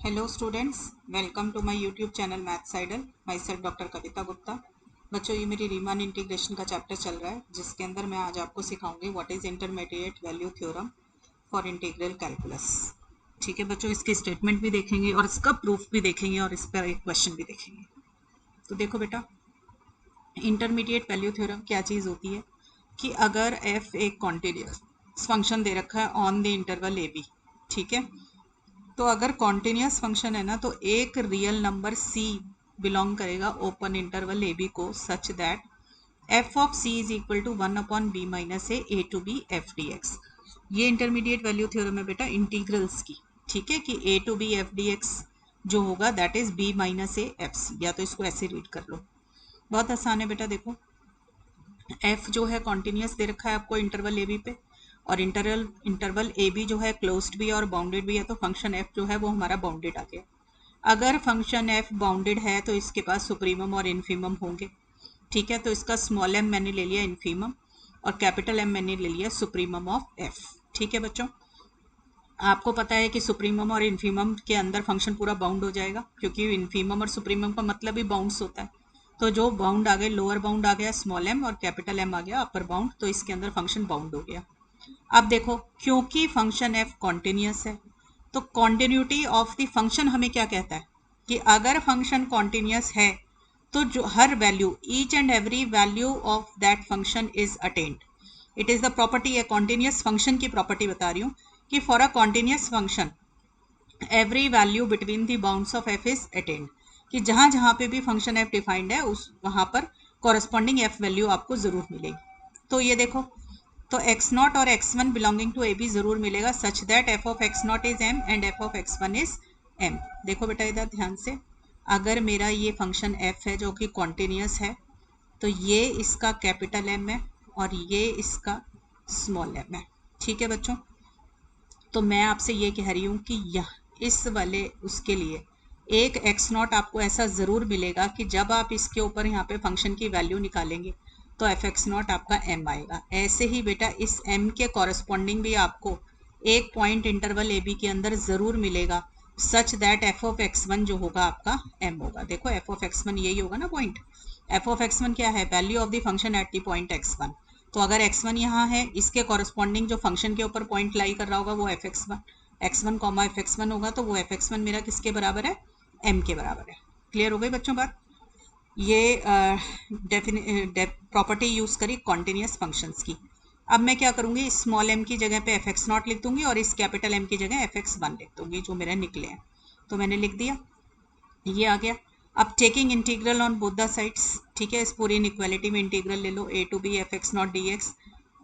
Hello students, welcome to my YouTube channel maths idol. Myself doctor Kavita Gupta. बच्चों, ये मेरी Riemann integration का chapter चल रहा है, जिसके अंदर मैं आज आपको सिखाऊंगी what is intermediate value theorem for integral calculus. ठीक है बच्चों, इसकी स्टेटमेंट भी देखेंगे और इसका प्रूफ भी देखेंगे और इस पर एक क्वेश्चन भी देखेंगे। तो देखो बेटा, इंटरमीडिएट वैल्यू थ्योरम क्या चीज़ होती है कि अगर एफ एक कॉन्टिन्यूस फंक्शन दे रखा है on the interval A B, ठीक है, तो अगर कॉन्टिन्यूस फंक्शन है ना, तो एक रियल नंबर c बिलोंग करेगा ओपन इंटरवल ए बी को, such that F of c is equal to 1/b minus A to B F D X. ये इंटरमीडिएट वैल्यू थ्योरम है बेटा इंटीग्रल्स की। ठीक है, कि a to B F D x जो होगा that is b minus A F C, या तो इसको ऐसे रीड कर लो। बहुत आसान है बेटा। देखो, f जो है कॉन्टिन्यूस दे रखा है आपको इंटरवल ए बी पे, और इंटरवल ए बी जो है क्लोज्ड भी है और बाउंडेड भी है, तो फंक्शन f जो है वो हमारा बाउंडेड आ गया। अगर फंक्शन f बाउंडेड है तो इसके पास सुप्रीमम और इन्फीमम होंगे। ठीक है, तो इसका स्मॉल m मैंने ले लिया इन्फीमम और कैपिटल M मैंने ले लिया सुप्रीमम ऑफ f। ठीक है बच्चों, आपको पता है कि सुप्रीमम और इन्फीमम के अंदर फंक्शन पूरा बाउंड हो जाएगा, क्योंकि इन्फीमम और सुप्रीमम का मतलब ही बाउंड्स होता है। तो जो बाउंड आ गए, लोअर बाउंड आ गया स्मॉल m और कैपिटल M आ गया अपर बाउंड, तो इसके अंदर फंक्शन बाउंड हो गया। अब देखो, क्योंकि फंक्शन f कॉन्टिन्यूस है, तो कॉन्टिन्यूटी ऑफ द फंक्शन हमें क्या कहता है कि अगर फंक्शन कॉन्टिन्यूस है तो जो हर value, each and every value of that function is attained. It is the property, है कॉन्टिन्यूस फंक्शन की प्रॉपर्टी बता रही हूँ कि for a continuous function every value between the bounds of f is attained, कि जहां जहां पे भी फंक्शन एफ डिफाइंड है उस वहां पर कॉरस्पॉन्डिंग एफ वैल्यू आपको जरूर मिलेगी। तो ये देखो, तो एक्स नॉट और X one belonging to A B जरूर मिलेगा, such that F of X not is M and F of X one is M. देखो बेटा इधर ध्यान से, अगर मेरा ये फंक्शन एफ है जो कि कॉन्टिन्यूस है, तो ये इसका कैपिटल एम है और ये इसका स्मॉल एम है। ठीक है बच्चों, तो मैं आपसे ये कह रही हूँ कि यह इस वाले उसके लिए एक एक्स नॉट आपको ऐसा ज़रूर मिलेगा कि जब आप इसके ऊपर यहाँ पे फंक्शन की वैल्यू निकालेंगे तो एफ एक्स नॉट आपका एम आएगा। ऐसे ही बेटा इस एम के कॉरस्पॉन्डिंग भी आपको एक पॉइंट इंटरवल ए बी के अंदर ज़रूर मिलेगा, such that F of X one जो होगा आपका एम होगा। देखो एफ ऑफ एक्स वन यही होगा ना point. F of X one क्या है? Value of the function at the point x one. तो अगर x1 यहाँ है, इसके कॉरस्पॉन्डिंग जो फंक्शन के ऊपर पॉइंट लाई कर रहा होगा वो x1 कॉमा fx1 होगा, तो वो fx1 मेरा किसके बराबर है? m के बराबर है। क्लियर हो गई बच्चों बात? ये प्रॉपर्टी यूज करी कॉन्टिन्यूस फंक्शंस की। अब मैं क्या करूंगी, स्मॉल m की जगह पे fx नॉट लिख दूंगी और इस कैपिटल M की जगह fx1 लिख दूंगी, जो मेरे निकले हैं। तो मैंने लिख दिया, ये आ गया। अब taking integral on both the sides, ठीक है, इस पूरी इनइक्वालिटी में इंटीग्रल ले लो, a to B f x nought d x.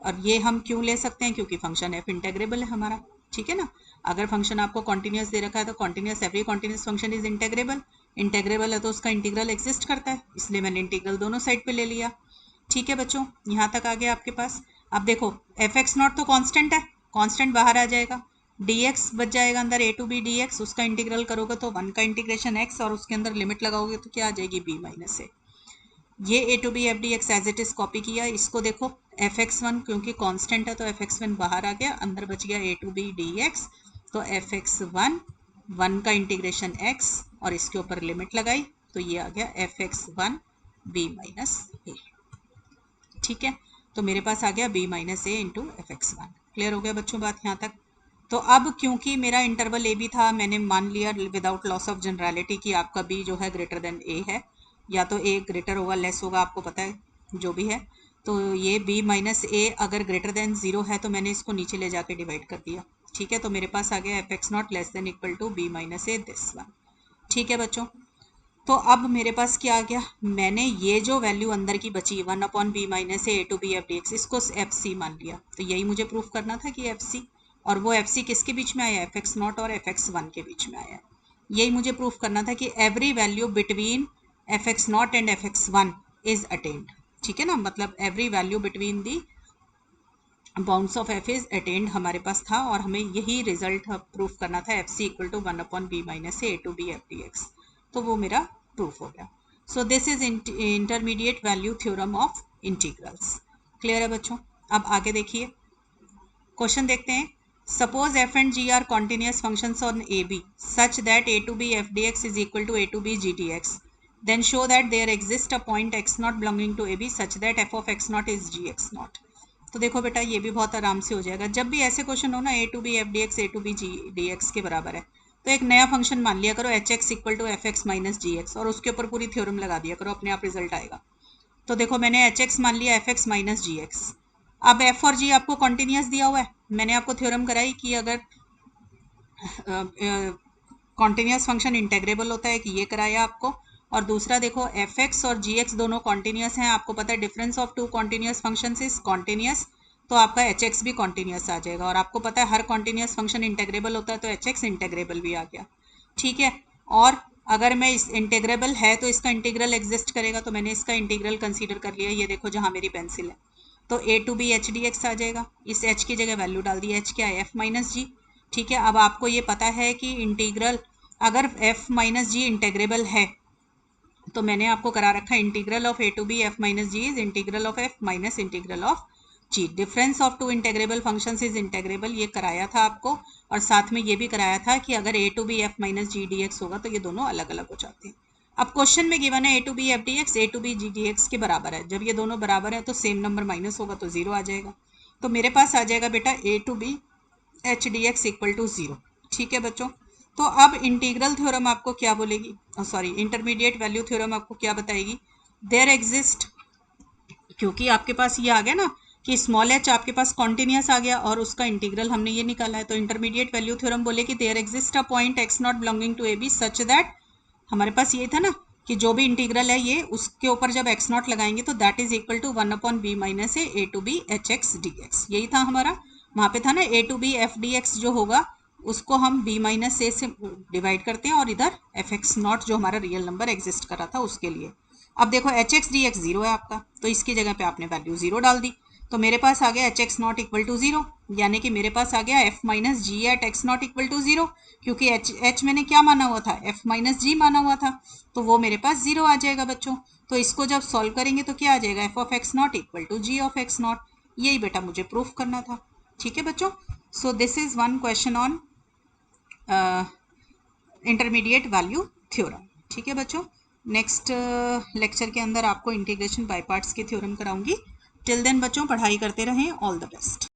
और ये हम क्यों ले सकते हैं? क्योंकि फंक्शन एफ इंटेग्रेबल है हमारा। ठीक है ना, अगर फंक्शन आपको कॉन्टिन्यूस दे रखा है तो continuous, every continuous function is integrable. Integrable है तो उसका इंटीग्रल एग्जिस्ट करता है, इसलिए मैंने इंटीग्रल दोनों साइड पे ले लिया। ठीक है बच्चों, यहाँ तक आ गया आपके पास। अब देखो एफ एक्स नॉट तो कांस्टेंट है, कांस्टेंट बाहर आ जाएगा, dx बच जाएगा अंदर, a टू बी dx, उसका इंटीग्रल करोगे तो 1 का इंटीग्रेशन x और उसके अंदर लिमिट लगाओगे तो क्या आ जाएगी b माइनस ए। ये a to B F D X as it is copy किया। इसको देखो एफ एक्स वन क्योंकि कांस्टेंट है तो एफ एक्स वन बाहर आ गया, अंदर बच गया a to B D X. तो एफ एक्स वन 1 का इंटीग्रेशन x और इसके ऊपर लिमिट लगाई तो ये आ गया F x one b minus a. ठीक है, तो मेरे पास आ गया b minus a into f x one. Clear हो गया बच्चों बात यहाँ तक? तो अब क्योंकि मेरा इंटरवल ए बी था, मैंने मान लिया विदाउट लॉस ऑफ जनरलिटी कि आपका बी जो है ग्रेटर देन ए है, या तो ए ग्रेटर होगा लेस होगा, आपको पता है जो भी है। तो ये बी माइनस ए अगर ग्रेटर देन 0 है तो मैंने इसको नीचे ले जाके डिवाइड कर दिया। ठीक है, तो मेरे पास आ गया F x not less than equal to B minus A this one. ठीक है बच्चों, तो अब मेरे पास क्या आ गया, मैंने ये जो वैल्यू अंदर की बची 1/b minus A to B F D X, इसको एफ सी मान लिया। तो यही मुझे प्रूफ करना था कि एफ सी, और वो एफ सी किसके बीच में आया? एफ एक्स नॉट और एफ एक्स वन के बीच में आया। यही मुझे प्रूफ करना था कि every value between F x not and F x one is attend. ठीक है ना, मतलब every value between the bounds of f is attend हमारे पास था, और हमें यही रिजल्ट प्रूफ करना था, F C equal to 1/b minus A to B F D X. तो वो मेरा प्रूफ हो गया। So this is intermediate value theorem of integrals. Clear है बच्चों? अब आगे देखिए, क्वेश्चन देखते हैं। Suppose f and g are continuous functions on AB such that a to b f dx is equal to a to b g dx. Then show that there exists a point x naught belonging to AB such that f of x naught is g x naught. तो देखो बेटा ये भी बहुत आराम से हो जाएगा. जब भी ऐसे क्वेश्चन हो ना a to b f dx a to b g dx के बराबर है तो एक नया फंक्शन मान लिया करो H X equal to F X minus G X और उसके ऊपर पूरी थ्योरम लगा दिया करो, अपने आप रिजल्ट आएगा. तो देखो मैंने एच एक्स मान लिया F X minus G x. अब एफ और जी आपको कॉन्टिन्यूस दिया हुआ है. मैंने आपको थ्योरम कराई कि अगर कॉन्टिन्यूस फंक्शन इंटेग्रेबल होता है कि ये कराया आपको. और दूसरा देखो एफ एक्स और जी एक्स दोनों कॉन्टिन्यूस हैं. आपको पता है difference of two continuous function is continuous, तो आपका एच एक्स भी कॉन्टिन्यूस आ जाएगा. और आपको पता है हर कॉन्टिन्यूस फंक्शन इंटेग्रेबल होता है तो एच एक्स इंटेग्रेबल भी आ गया. ठीक है. और अगर मैं इस इंटीग्रेबल है तो इसका इंटीग्रल एग्जिस्ट करेगा, तो मैंने इसका इंटीग्रल कंसीडर कर लिया. ये देखो जहाँ मेरी पेंसिल है तो a to b h d x आ जाएगा. इस एच की जगह वैल्यू डाल दी. एच क्या है एफ माइनस जी. ठीक है. अब आपको ये पता है कि इंटीग्रल अगर एफ माइनस जी इंटेग्रेबल है तो मैंने आपको करा रखा है integral of A to B F minus G is integral of F minus integral of G. Difference of two integrable functions is integrable, ये कराया था आपको. और साथ में ये भी कराया था कि अगर a to B F minus g d x होगा तो ये दोनों अलग अलग हो जाते हैं. अब क्वेश्चन में गिवन है a to B F D x a to b g d x के बराबर है. जब ये दोनों बराबर है तो सेम नंबर माइनस होगा तो जीरो आ जाएगा. तो मेरे पास आ जाएगा बेटा a to b h d x equal to zero. ठीक है बच्चों. तो अब इंटीग्रल थ्योरम आपको क्या बोलेगी, सॉरी इंटरमीडिएट वैल्यू थ्योरम आपको क्या बताएगी. देयर एग्जिस्ट, क्योंकि आपके पास ये आ गया ना कि स्मॉल एच आपके पास कॉन्टिन्यूस आ गया और उसका इंटीग्रल हमने ये निकाला है. तो इंटरमीडिएट वैल्यू थ्योरम बोले कि there exist a point X not belonging to A B such that, हमारे पास ये था ना कि जो भी इंटीग्रल है ये उसके ऊपर जब एक्स नॉट लगाएंगे तो that is equal to 1 upon b minus A to b h x d x. यही था हमारा. वहाँ पे था ना a to B F D x जो होगा उसको हम b माइनस ए से डिवाइड करते हैं और इधर एफ एक्स नॉट जो हमारा रियल नंबर एग्जिस्ट कर रहा था उसके लिए. अब देखो H x d x zero है आपका, तो इसकी जगह पे आपने वैल्यू जीरो डाल दी. तो मेरे पास आ गया H X not equal to zero, यानी कि मेरे पास आ गया F minus G at X not equal to zero. क्योंकि एच मैंने क्या माना हुआ था, एफ माइनस जी माना हुआ था, तो वो मेरे पास जीरो आ जाएगा बच्चों. तो इसको जब सॉल्व करेंगे तो क्या आ जाएगा, F of X not equal to G of X not. यही बेटा मुझे प्रूफ करना था. ठीक है बच्चों. So this is one question on intermediate value theorem. ठीक है बच्चों. नेक्स्ट लेक्चर के अंदर आपको इंटीग्रेशन बाय पार्ट्स की थ्योरम कराऊंगी. टिल देन बच्चों पढ़ाई करते रहें. All the best.